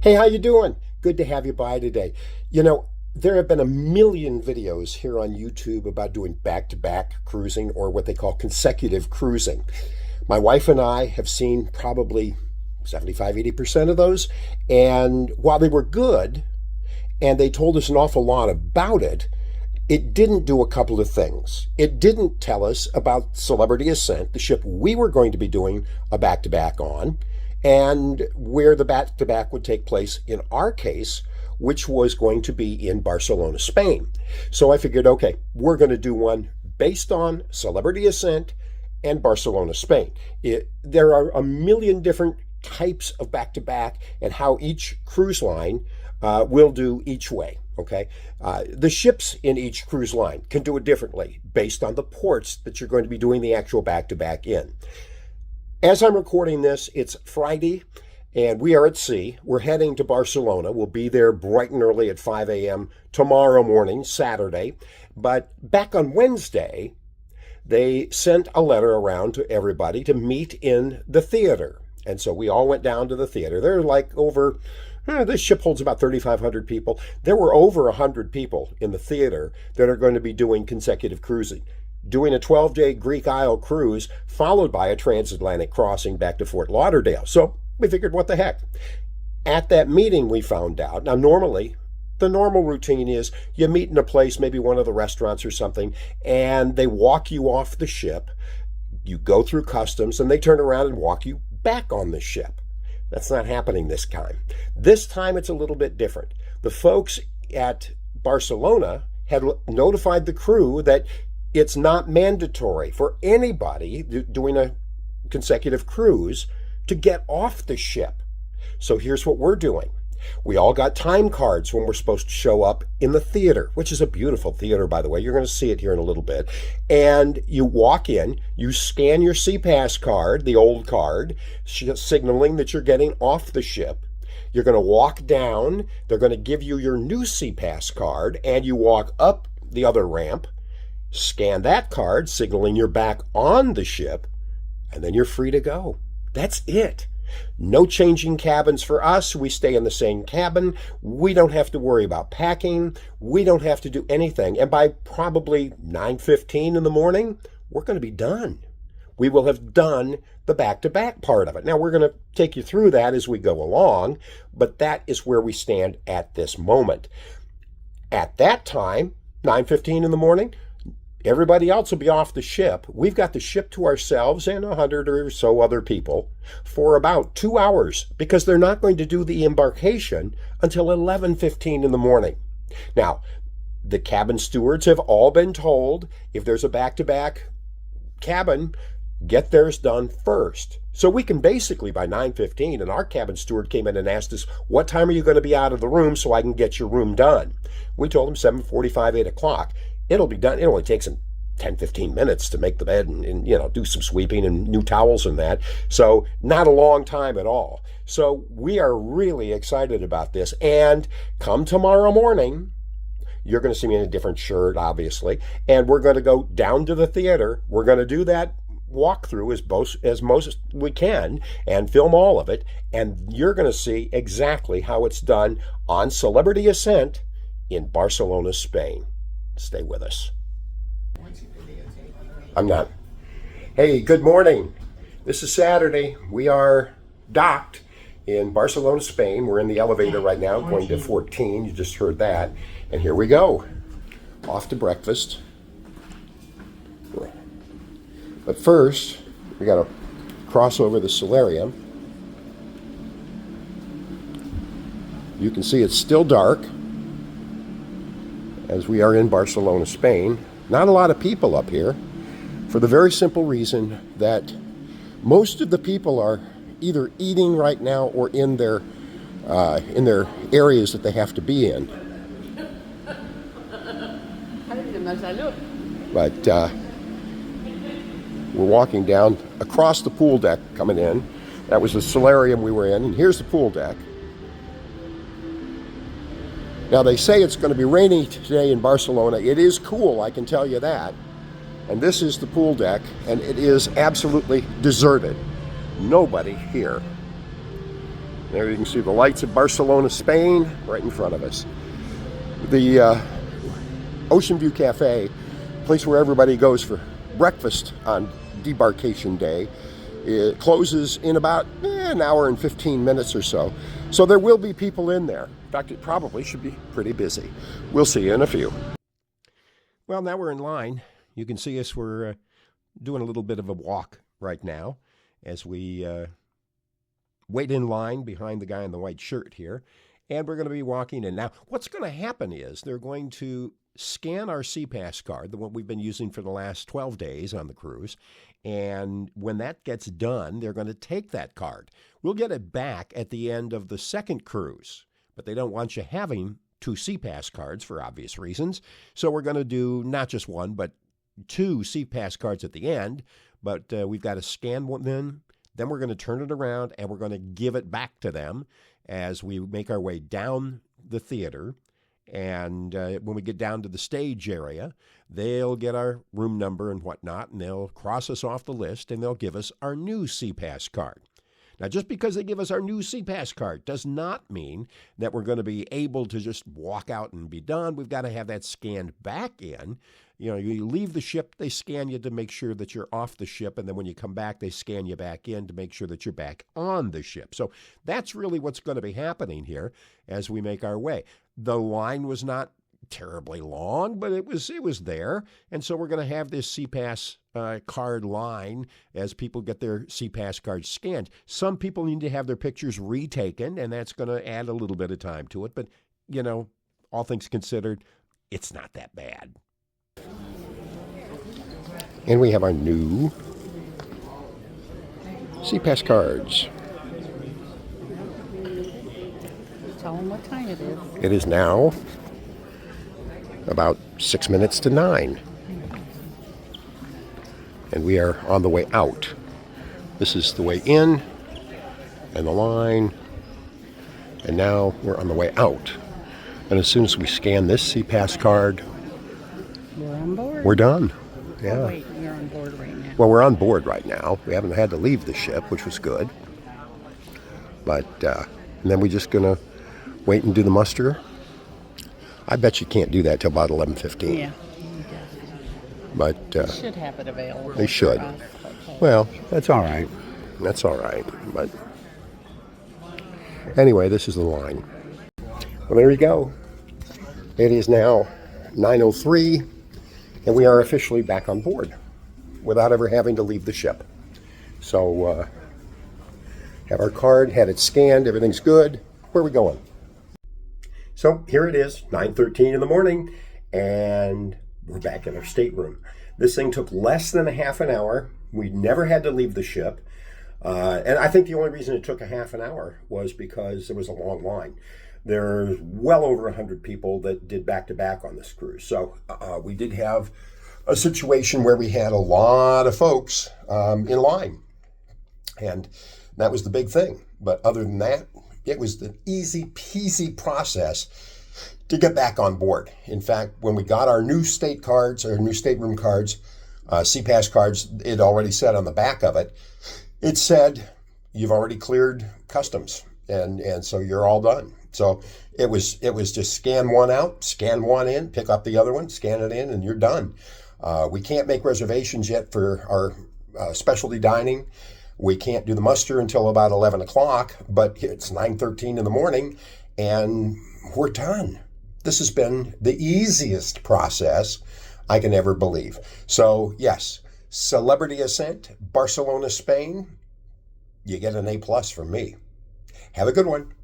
Hey, how you doing? Good to have you by today. You know, there have been a million videos here on YouTube about doing back-to-back cruising or what they call consecutive cruising. My wife and I have seen probably 75, 80% of those. And while they were good and they told us an awful lot about it, it didn't do a couple of things. It didn't tell us about Celebrity Ascent, the ship we were going to be doing a back-to-back on, and where the back-to-back would take place in our case, which was going to be in Barcelona, Spain. So I figured, okay, we're going to do one based on Celebrity Ascent and Barcelona, Spain. There are a million different types of back-to-back and how each cruise line will do each way. Okay, the ships in each cruise line can do it differently based on the ports that you're going to be doing the actual back-to-back in. As I'm recording this, it's Friday, and we are at sea. We're heading to Barcelona. We'll be there bright and early at 5 a.m. tomorrow morning, Saturday. But back on Wednesday, they sent a letter around to everybody to meet in the theater. And so we all went down to the theater. There are like over... This ship holds about 3,500 people. There were over 100 people in the theater that are going to be doing consecutive cruising, doing a 12-day Greek Isle cruise, followed by a transatlantic crossing back to Fort Lauderdale. So we figured, what the heck? At that meeting, we found out, now normally, the normal routine is you meet in a place, maybe one of the restaurants or something, and they walk you off the ship. You go through customs, and they turn around and walk you back on the ship. That's not happening this time. This time it's a little bit different. The folks at Barcelona had notified the crew that it's not mandatory for anybody doing a consecutive cruise to get off the ship. So here's what we're doing. We all got time cards when we're supposed to show up in the theater, which is a beautiful theater, by the way. You're going to see it here in a little bit. And you walk in, you scan your CPass card, the old card, signaling that you're getting off the ship. You're going to walk down. They're going to give you your new CPass card, and you walk up the other ramp, scan that card, signaling you're back on the ship, and then you're free to go. That's it. No changing cabins for us. We stay in the same cabin. We don't have to worry about packing. We don't have to do anything. And by probably 9:15 in the morning, we're going to be done. We will have done the back-to-back part of it. Now, we're going to take you through that as we go along, but that is where we stand at this moment. At that time, 9:15 in the morning, everybody else will be off the ship. We've got the ship to ourselves and 100 or so other people for about 2 hours because they're not going to do the embarkation until 11:15 in the morning. Now, the cabin stewards have all been told if there's a back-to-back cabin, get theirs done first. So we can basically, by 9:15, and our cabin steward came in and asked us, what time are you going to be out of the room so I can get your room done? We told him 7:45, 8 o'clock. It'll be done. It only takes them 10, 15 minutes to make the bed and do some sweeping and new towels and that. So not a long time at all. So we are really excited about this. And come tomorrow morning, you're going to see me in a different shirt, obviously. And we're going to go down to the theater. We're going to do that walkthrough as most we can and film all of it. And you're going to see exactly how it's done on Celebrity Ascent in Barcelona, Spain. Stay with us. I'm not. Hey, good morning. This is Saturday. We are docked in Barcelona, Spain. We're in the elevator right now, going to 14. You just heard that. And here we go. Off to breakfast. But first, we got to cross over the solarium. You can see it's still dark, as we are in Barcelona, Spain. Not a lot of people up here for the very simple reason that most of the people are either eating right now or in their areas that they have to be in. But we're walking down across the pool deck coming in. That was the solarium we were in, and here's the pool deck. Now, they say it's going to be rainy today in Barcelona. It is cool, I can tell you that. And this is the pool deck, and it is absolutely deserted. Nobody here. There you can see the lights of Barcelona, Spain, right in front of us. The Ocean View Cafe, place where everybody goes for breakfast on debarkation day, it closes in about an hour and 15 minutes or so. So there will be people in there. In fact, it probably should be pretty busy. We'll see you in a few. Well, now we're in line. You can see us. We're doing a little bit of a walk right now as we wait in line behind the guy in the white shirt here. And we're going to be walking in. Now, what's going to happen is they're going to scan our CPass card, the one we've been using for the last 12 days on the cruise. And when that gets done, they're going to take that card. We'll get it back at the end of the second cruise, but they don't want you having two CPass cards for obvious reasons. So we're going to do not just one, but two CPass cards at the end. But we've got to scan one then we're going to turn it around and we're going to give it back to them as we make our way down the theater. And when we get down to the stage area, they'll get our room number and whatnot, and they'll cross us off the list, and they'll give us our new CPass card. Now, just because they give us our new CPass card does not mean that we're going to be able to just walk out and be done. We've got to have that scanned back in. You know, you leave the ship, they scan you to make sure that you're off the ship, and then when you come back, they scan you back in to make sure that you're back on the ship. So that's really what's going to be happening here as we make our way. The line was not terribly long, but it was there, and so we're going to have this CPass card line as people get their CPass cards scanned. Some people need to have their pictures retaken, and that's going to add a little bit of time to it, but, you know, all things considered, it's not that bad. And we have our new CPass cards. Tell them what time it is. It is now about 6 minutes to 9. And we are on the way out. This is the way in and the line. And now we're on the way out. And as soon as we scan this CPass card, we're on board. We're done. Yeah. Oh, wait, you're on board right now. Well, we're on board right now. We haven't had to leave the ship, which was good. But and then we're just going to wait and do the muster. I bet you can't do that till about 11:15. Yeah. But they should have it available. They should. Well, that's all right. That's all right. But anyway, this is the line. Well, there you go. It is now 9:03, and we are officially back on board without ever having to leave the ship. So, have our card, had it scanned, everything's good. Where are we going? So here it is, 9:13 in the morning, and we're back in our stateroom. This thing took less than a half an hour. We never had to leave the ship. And I think the only reason it took a half an hour was because there was a long line. There's well over 100 people that did back-to-back on this cruise. So we did have a situation where we had a lot of folks in line. And that was the big thing. But other than that, it was the easy-peasy process to get back on board. In fact, when we got our new state cards, our new stateroom cards, CPass cards, it already said on the back of it, it said, you've already cleared customs, and so you're all done. So it was just scan one out, scan one in, pick up the other one, scan it in, and you're done. We can't make reservations yet for our specialty dining. We can't do the muster until about 11 o'clock, but it's 9:13 in the morning, and we're done. This has been the easiest process I can ever believe. So, yes, Celebrity Ascent, Barcelona, Spain, you get an A+ from me. Have a good one.